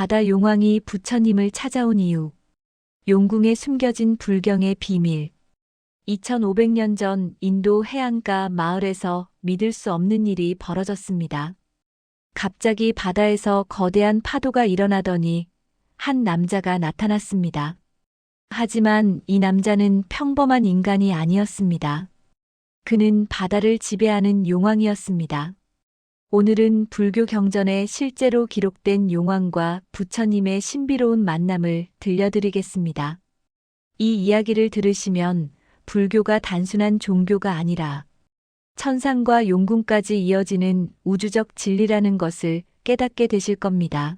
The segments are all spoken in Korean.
바다 용왕이 부처님을 찾아온 이유. 용궁에 숨겨진 불경의 비밀. 2500년 전 인도 해안가 마을에서 믿을 수 없는 일이 벌어졌습니다. 갑자기 바다에서 거대한 파도가 일어나더니 한 남자가 나타났습니다. 하지만 이 남자는 평범한 인간이 아니었습니다. 그는 바다를 지배하는 용왕이었습니다. 오늘은 불교 경전에 실제로 기록된 용왕과 부처님의 신비로운 만남을 들려드리겠습니다. 이 이야기를 들으시면 불교가 단순한 종교가 아니라 천상과 용궁까지 이어지는 우주적 진리라는 것을 깨닫게 되실 겁니다.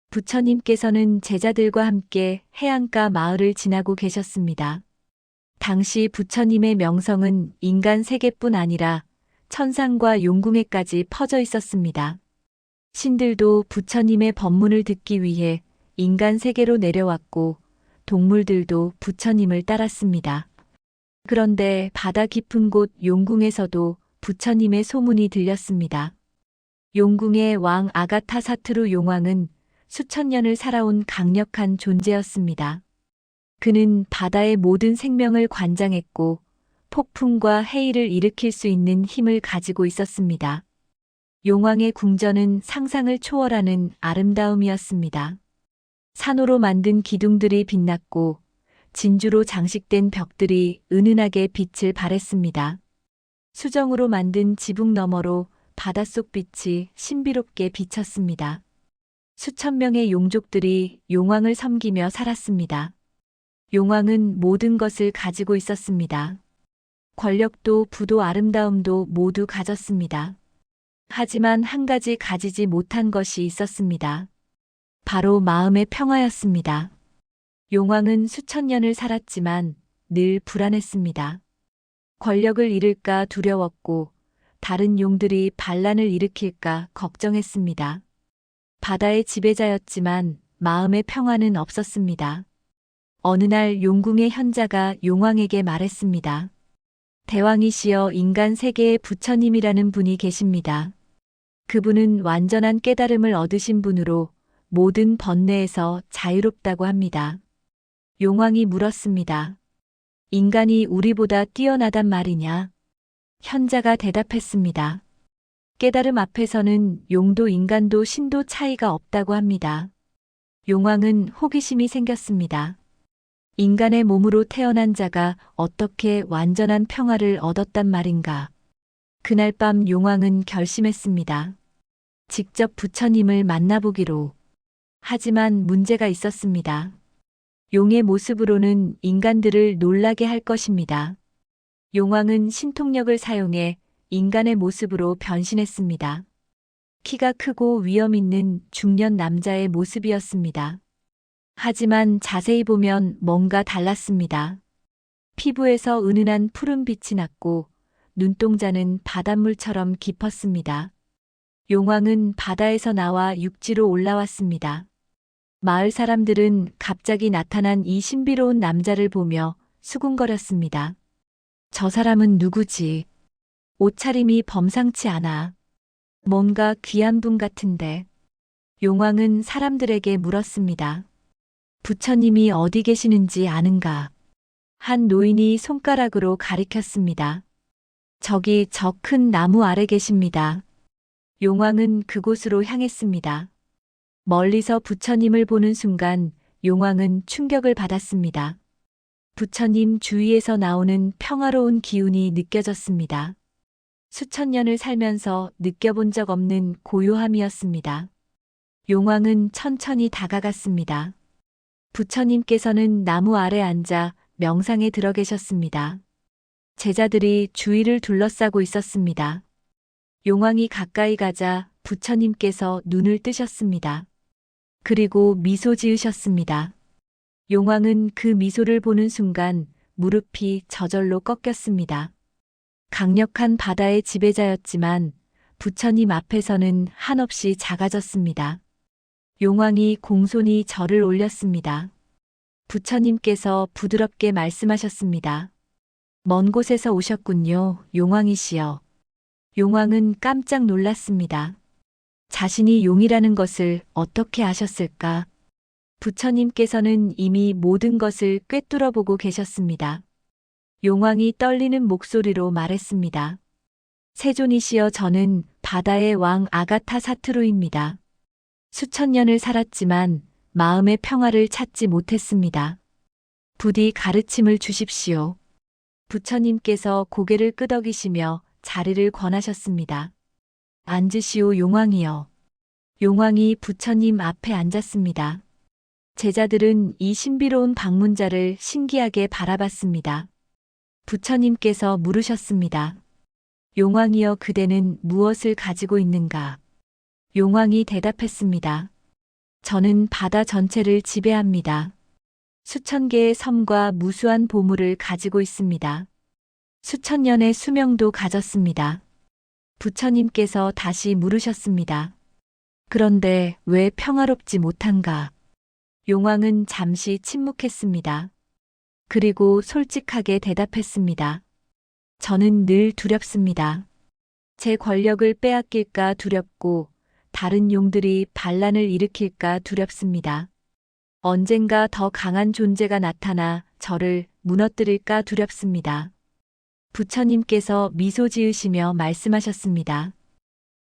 부처님께서는 제자들과 함께 해안가 마을을 지나고 계셨습니다. 당시 부처님의 명성은 인간 세계뿐 아니라 천상과 용궁에까지 퍼져 있었습니다. 신들도 부처님의 법문을 듣기 위해 인간 세계로 내려왔고 동물들도 부처님을 따랐습니다. 그런데 바다 깊은 곳 용궁에서도 부처님의 소문이 들렸습니다. 용궁의 왕 아가타사트루 용왕은 수천 년을 살아온 강력한 존재였습니다. 그는 바다의 모든 생명을 관장했고 폭풍과 해일을 일으킬 수 있는 힘을 가지고 있었습니다. 용왕의 궁전은 상상을 초월하는 아름다움이었습니다. 산호로 만든 기둥들이 빛났고 진주로 장식된 벽들이 은은하게 빛을 발했습니다. 수정으로 만든 지붕 너머로 바닷속 빛이 신비롭게 비쳤습니다. 수천 명의 용족들이 용왕을 섬기며 살았습니다. 용왕은 모든 것을 가지고 있었습니다. 권력도 부도 아름다움도 모두 가졌습니다. 하지만 한 가지 가지지 못한 것이 있었습니다. 바로 마음의 평화였습니다. 용왕은 수천 년을 살았지만 늘 불안했습니다. 권력을 잃을까 두려웠고 다른 용들이 반란을 일으킬까 걱정했습니다. 바다의 지배자였지만 마음의 평화는 없었습니다. 어느 날 용궁의 현자가 용왕에게 말했습니다. 대왕이시여, 인간 세계의 부처님이라는 분이 계십니다. 그분은 완전한 깨달음을 얻으신 분으로 모든 번뇌에서 자유롭다고 합니다. 용왕이 물었습니다. 인간이 우리보다 뛰어나단 말이냐? 현자가 대답했습니다. 깨달음 앞에서는 용도 인간도 신도 차이가 없다고 합니다. 용왕은 호기심이 생겼습니다. 인간의 몸으로 태어난 자가 어떻게 완전한 평화를 얻었단 말인가? 그날 밤 용왕은 결심했습니다. 직접 부처님을 만나보기로. 하지만 문제가 있었습니다. 용의 모습으로는 인간들을 놀라게 할 것입니다. 용왕은 신통력을 사용해 인간의 모습으로 변신했습니다. 키가 크고 위험 있는 중년 남자의 모습이었습니다. 하지만 자세히 보면 뭔가 달랐습니다. 피부에서 은은한 푸른 빛이 났고 눈동자는 바닷물처럼 깊었습니다. 용왕은 바다에서 나와 육지로 올라왔습니다. 마을 사람들은 갑자기 나타난 이 신비로운 남자를 보며 수군거렸습니다. 저 사람은 누구지? 옷차림이 범상치 않아. 뭔가 귀한 분 같은데. 용왕은 사람들에게 물었습니다. 부처님이 어디 계시는지 아는가? 한 노인이 손가락으로 가리켰습니다. 저기 저 큰 나무 아래 계십니다. 용왕은 그곳으로 향했습니다. 멀리서 부처님을 보는 순간 용왕은 충격을 받았습니다. 부처님 주위에서 나오는 평화로운 기운이 느껴졌습니다. 수천 년을 살면서 느껴본 적 없는 고요함이었습니다. 용왕은 천천히 다가갔습니다. 부처님께서는 나무 아래 앉아 명상에 들어 계셨습니다. 제자들이 주위를 둘러싸고 있었습니다. 용왕이 가까이 가자 부처님께서 눈을 뜨셨습니다. 그리고 미소 지으셨습니다. 용왕은 그 미소를 보는 순간 무릎이 저절로 꺾였습니다. 강력한 바다의 지배자였지만 부처님 앞에서는 한없이 작아졌습니다. 용왕이 공손히 절을 올렸습니다. 부처님께서 부드럽게 말씀하셨습니다. 먼 곳에서 오셨군요, 용왕이시여. 용왕은 깜짝 놀랐습니다. 자신이 용이라는 것을 어떻게 아셨을까? 부처님께서는 이미 모든 것을 꿰뚫어 보고 계셨습니다. 용왕이 떨리는 목소리로 말했습니다. 세존이시여, 저는 바다의 왕 아가타사트루입니다. 수천 년을 살았지만 마음의 평화를 찾지 못했습니다. 부디 가르침을 주십시오. 부처님께서 고개를 끄덕이시며 자리를 권하셨습니다. 앉으시오, 용왕이여. 용왕이 부처님 앞에 앉았습니다. 제자들은 이 신비로운 방문자를 신기하게 바라봤습니다. 부처님께서 물으셨습니다. 용왕이여, 그대는 무엇을 가지고 있는가? 용왕이 대답했습니다. 저는 바다 전체를 지배합니다. 수천 개의 섬과 무수한 보물을 가지고 있습니다. 수천 년의 수명도 가졌습니다. 부처님께서 다시 물으셨습니다. 그런데 왜 평화롭지 못한가? 용왕은 잠시 침묵했습니다. 그리고 솔직하게 대답했습니다. 저는 늘 두렵습니다. 제 권력을 빼앗길까 두렵고 다른 용들이 반란을 일으킬까 두렵습니다. 언젠가 더 강한 존재가 나타나 저를 무너뜨릴까 두렵습니다. 부처님께서 미소 지으시며 말씀하셨습니다.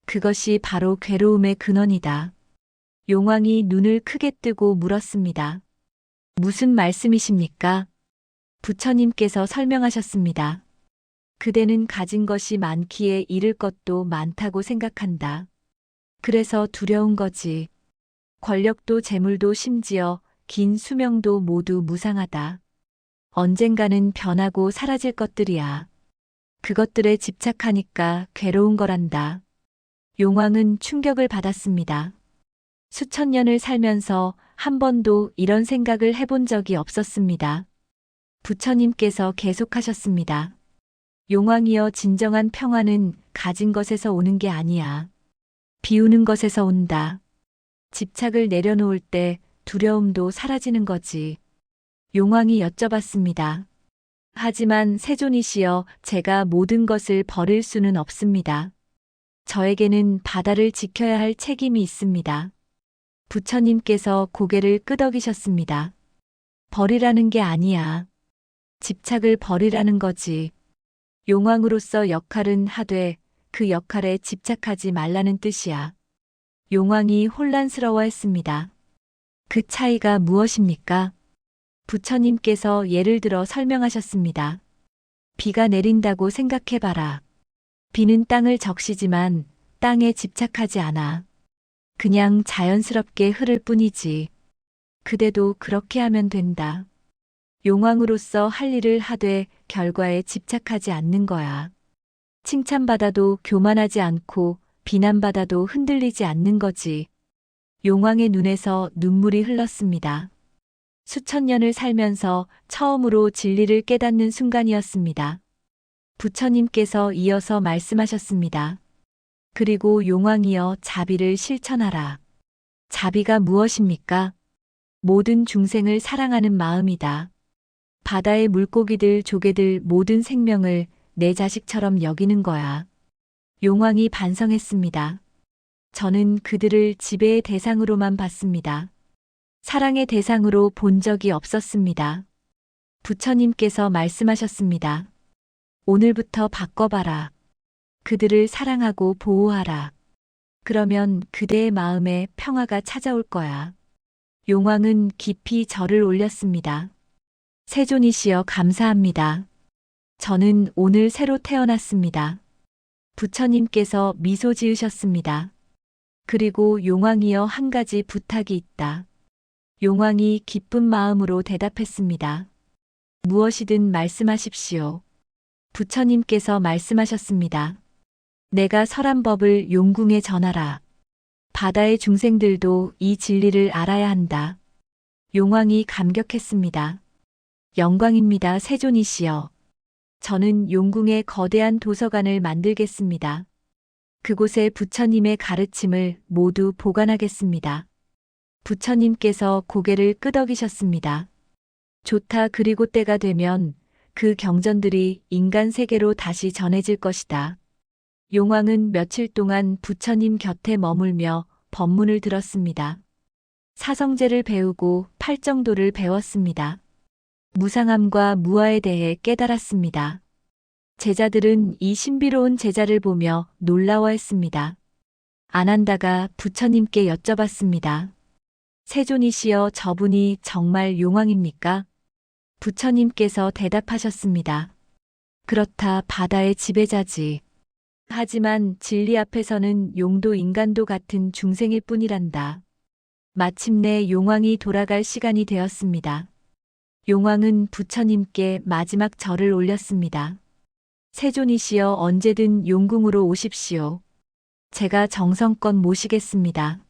그것이 바로 괴로움의 근원이다. 용왕이 눈을 크게 뜨고 물었습니다. 무슨 말씀이십니까? 부처님께서 설명하셨습니다. 그대는 가진 것이 많기에 잃을 것도 많다고 생각한다. 그래서 두려운 거지. 권력도 재물도 심지어 긴 수명도 모두 무상하다. 언젠가는 변하고 사라질 것들이야. 그것들에 집착하니까 괴로운 거란다. 용왕은 충격을 받았습니다. 수천 년을 살면서 한 번도 이런 생각을 해본 적이 없었습니다. 부처님께서 계속하셨습니다. 용왕이여, 진정한 평화는 가진 것에서 오는 게 아니야. 비우는 것에서 온다. 집착을 내려놓을 때 두려움도 사라지는 거지. 용왕이 여쭤봤습니다. 하지만 세존이시여, 제가 모든 것을 버릴 수는 없습니다. 저에게는 바다를 지켜야 할 책임이 있습니다. 부처님께서 고개를 끄덕이셨습니다. 버리라는 게 아니야. 집착을 버리라는 거지. 용왕으로서 역할은 하되 그 역할에 집착하지 말라는 뜻이야. 용왕이 혼란스러워했습니다. 그 차이가 무엇입니까? 부처님께서 예를 들어 설명하셨습니다. 비가 내린다고 생각해봐라. 비는 땅을 적시지만 땅에 집착하지 않아. 그냥 자연스럽게 흐를 뿐이지. 그대도 그렇게 하면 된다. 용왕으로서 할 일을 하되 결과에 집착하지 않는 거야. 칭찬받아도 교만하지 않고 비난받아도 흔들리지 않는 거지. 용왕의 눈에서 눈물이 흘렀습니다. 수천 년을 살면서 처음으로 진리를 깨닫는 순간이었습니다. 부처님께서 이어서 말씀하셨습니다. 그리고 용왕이여, 자비를 실천하라. 자비가 무엇입니까? 모든 중생을 사랑하는 마음이다. 바다의 물고기들, 조개들, 모든 생명을 내 자식처럼 여기는 거야. 용왕이 반성했습니다. 저는 그들을 지배의 대상으로만 봤습니다. 사랑의 대상으로 본 적이 없었습니다. 부처님께서 말씀하셨습니다. 오늘부터 바꿔봐라. 그들을 사랑하고 보호하라. 그러면 그대의 마음에 평화가 찾아올 거야. 용왕은 깊이 절을 올렸습니다. 세존이시여, 감사합니다. 저는 오늘 새로 태어났습니다. 부처님께서 미소 지으셨습니다. 그리고 용왕이여, 한 가지 부탁이 있다. 용왕이 기쁜 마음으로 대답했습니다. 무엇이든 말씀하십시오. 부처님께서 말씀하셨습니다. 내가 설한 법을 용궁에 전하라. 바다의 중생들도 이 진리를 알아야 한다. 용왕이 감격했습니다. 영광입니다, 세존이시여. 저는 용궁에 거대한 도서관을 만들겠습니다. 그곳에 부처님의 가르침을 모두 보관하겠습니다. 부처님께서 고개를 끄덕이셨습니다. 좋다. 그리고 때가 되면 그 경전들이 인간 세계로 다시 전해질 것이다. 용왕은 며칠 동안 부처님 곁에 머물며 법문을 들었습니다. 사성제를 배우고 팔정도를 배웠습니다. 무상함과 무아에 대해 깨달았습니다. 제자들은 이 신비로운 제자를 보며 놀라워했습니다. 아난다가 부처님께 여쭤봤습니다. 세존이시여, 저분이 정말 용왕입니까? 부처님께서 대답하셨습니다. 그렇다, 바다의 지배자지. 하지만 진리 앞에서는 용도 인간도 같은 중생일 뿐이란다. 마침내 용왕이 돌아갈 시간이 되었습니다. 용왕은 부처님께 마지막 절을 올렸습니다. 세존이시여, 언제든 용궁으로 오십시오. 제가 정성껏 모시겠습니다.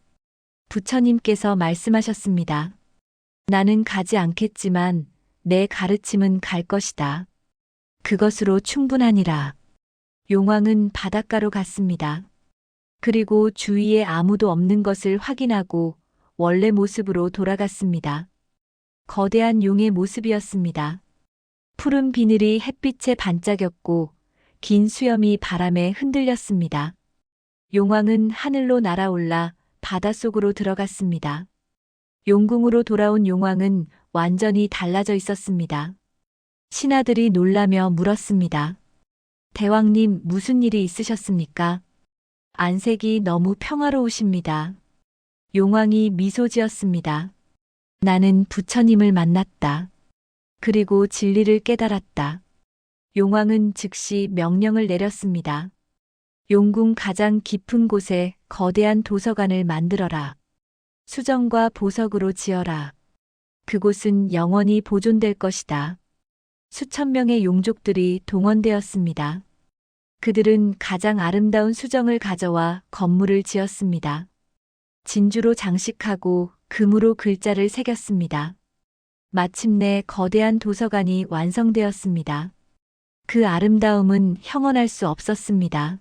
부처님께서 말씀하셨습니다. 나는 가지 않겠지만 내 가르침은 갈 것이다. 그것으로 충분하니라. 용왕은 바닷가로 갔습니다. 그리고 주위에 아무도 없는 것을 확인하고 원래 모습으로 돌아갔습니다. 거대한 용의 모습이었습니다. 푸른 비늘이 햇빛에 반짝였고 긴 수염이 바람에 흔들렸습니다. 용왕은 하늘로 날아올라 바닷속으로 들어갔습니다. 용궁으로 돌아온 용왕은 완전히 달라져 있었습니다. 신하들이 놀라며 물었습니다. 대왕님, 무슨 일이 있으셨습니까? 안색이 너무 평화로우십니다. 용왕이 미소 지었습니다. 나는 부처님을 만났다. 그리고 진리를 깨달았다. 용왕은 즉시 명령을 내렸습니다. 용궁 가장 깊은 곳에 거대한 도서관을 만들어라. 수정과 보석으로 지어라. 그곳은 영원히 보존될 것이다. 수천 명의 용족들이 동원되었습니다. 그들은 가장 아름다운 수정을 가져와 건물을 지었습니다. 진주로 장식하고 금으로 글자를 새겼습니다. 마침내 거대한 도서관이 완성되었습니다. 그 아름다움은 형언할 수 없었습니다.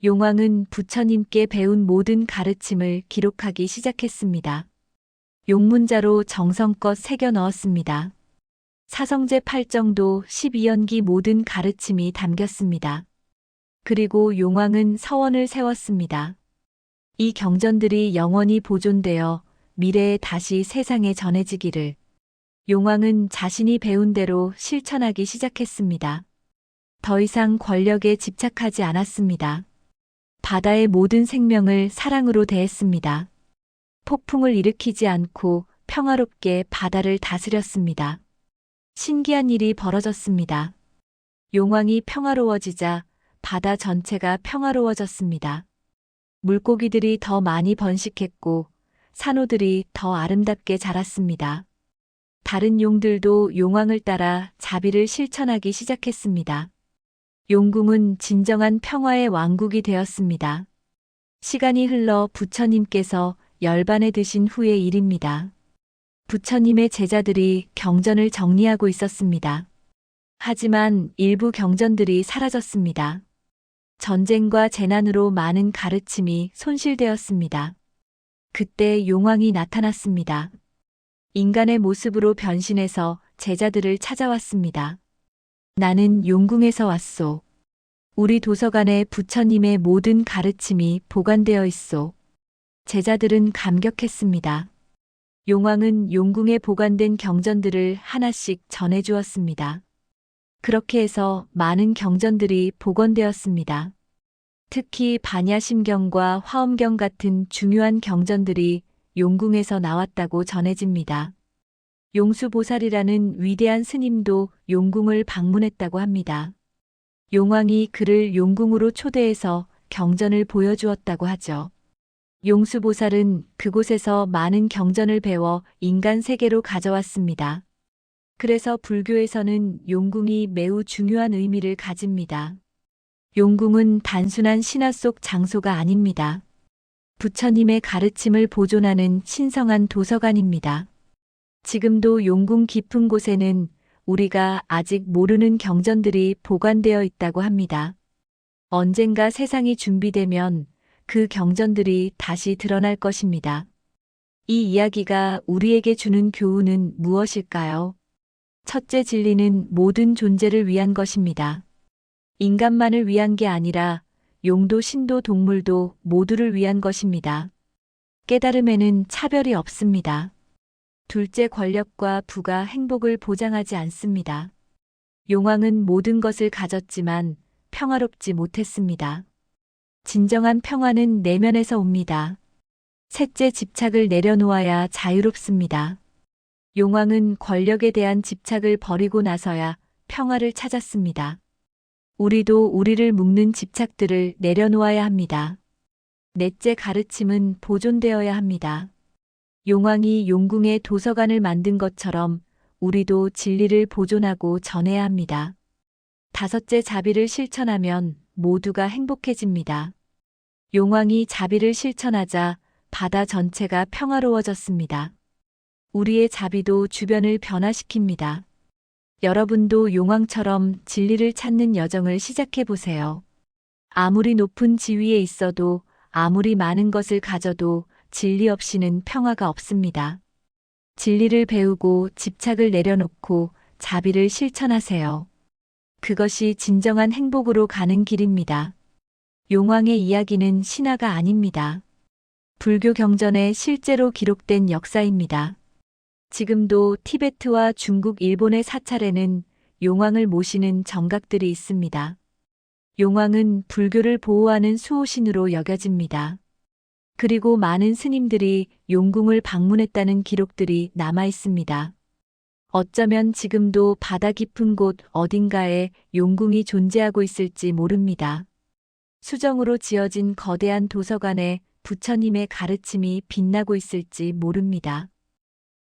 용왕은 부처님께 배운 모든 가르침을 기록하기 시작했습니다. 용문자로 정성껏 새겨 넣었습니다. 사성제 8정도 12연기 모든 가르침이 담겼습니다. 그리고 용왕은 서원을 세웠습니다. 이 경전들이 영원히 보존되어 미래에 다시 세상에 전해지기를. 용왕은 자신이 배운 대로 실천하기 시작했습니다. 더 이상 권력에 집착하지 않았습니다. 바다의 모든 생명을 사랑으로 대했습니다. 폭풍을 일으키지 않고 평화롭게 바다를 다스렸습니다. 신기한 일이 벌어졌습니다. 용왕이 평화로워지자 바다 전체가 평화로워졌습니다. 물고기들이 더 많이 번식했고 산호들이 더 아름답게 자랐습니다. 다른 용들도 용왕을 따라 자비를 실천하기 시작했습니다. 용궁은 진정한 평화의 왕국이 되었습니다. 시간이 흘러 부처님께서 열반에 드신 후의 일입니다. 부처님의 제자들이 경전을 정리하고 있었습니다. 하지만 일부 경전들이 사라졌습니다. 전쟁과 재난으로 많은 가르침이 손실되었습니다. 그때 용왕이 나타났습니다. 인간의 모습으로 변신해서 제자들을 찾아왔습니다. 나는 용궁에서 왔소. 우리 도서관에 부처님의 모든 가르침이 보관되어 있소. 제자들은 감격했습니다. 용왕은 용궁에 보관된 경전들을 하나씩 전해주었습니다. 그렇게 해서 많은 경전들이 복원되었습니다. 특히 반야심경과 화엄경 같은 중요한 경전들이 용궁에서 나왔다고 전해집니다. 용수보살이라는 위대한 스님도 용궁을 방문했다고 합니다. 용왕이 그를 용궁으로 초대해서 경전을 보여주었다고 하죠. 용수보살은 그곳에서 많은 경전을 배워 인간 세계로 가져왔습니다. 그래서 불교에서는 용궁이 매우 중요한 의미를 가집니다. 용궁은 단순한 신화 속 장소가 아닙니다. 부처님의 가르침을 보존하는 신성한 도서관입니다. 지금도 용궁 깊은 곳에는 우리가 아직 모르는 경전들이 보관되어 있다고 합니다. 언젠가 세상이 준비되면 그 경전들이 다시 드러날 것입니다. 이 이야기가 우리에게 주는 교훈은 무엇일까요? 첫째, 진리는 모든 존재를 위한 것입니다. 인간만을 위한 게 아니라 용도, 신도, 동물도 모두를 위한 것입니다. 깨달음에는 차별이 없습니다. 둘째, 권력과 부가 행복을 보장하지 않습니다. 용왕은 모든 것을 가졌지만 평화롭지 못했습니다. 진정한 평화는 내면에서 옵니다. 셋째, 집착을 내려놓아야 자유롭습니다. 용왕은 권력에 대한 집착을 버리고 나서야 평화를 찾았습니다. 우리도 우리를 묶는 집착들을 내려놓아야 합니다. 넷째, 가르침은 보존되어야 합니다. 용왕이 용궁에 도서관을 만든 것처럼 우리도 진리를 보존하고 전해야 합니다. 다섯째, 자비를 실천하면 모두가 행복해집니다. 용왕이 자비를 실천하자 바다 전체가 평화로워졌습니다. 우리의 자비도 주변을 변화시킵니다. 여러분도 용왕처럼 진리를 찾는 여정을 시작해 보세요. 아무리 높은 지위에 있어도, 아무리 많은 것을 가져도 진리 없이는 평화가 없습니다. 진리를 배우고 집착을 내려놓고 자비를 실천하세요. 그것이 진정한 행복으로 가는 길입니다. 용왕의 이야기는 신화가 아닙니다. 불교 경전에 실제로 기록된 역사입니다. 지금도 티베트와 중국, 일본의 사찰에는 용왕을 모시는 정각들이 있습니다. 용왕은 불교를 보호하는 수호신으로 여겨집니다. 그리고 많은 스님들이 용궁을 방문했다는 기록들이 남아 있습니다. 어쩌면 지금도 바다 깊은 곳 어딘가에 용궁이 존재하고 있을지 모릅니다. 수정으로 지어진 거대한 도서관에 부처님의 가르침이 빛나고 있을지 모릅니다.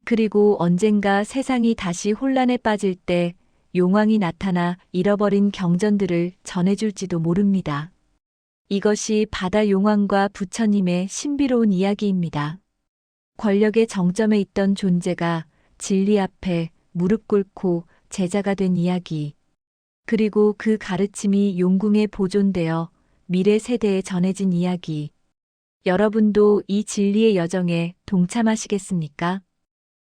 그리고 언젠가 세상이 다시 혼란에 빠질 때 용왕이 나타나 잃어버린 경전들을 전해줄지도 모릅니다. 이것이 바다 용왕과 부처님의 신비로운 이야기입니다. 권력의 정점에 있던 존재가 진리 앞에 무릎 꿇고 제자가 된 이야기. 그리고 그 가르침이 용궁에 보존되어 미래 세대에 전해진 이야기. 여러분도 이 진리의 여정에 동참하시겠습니까?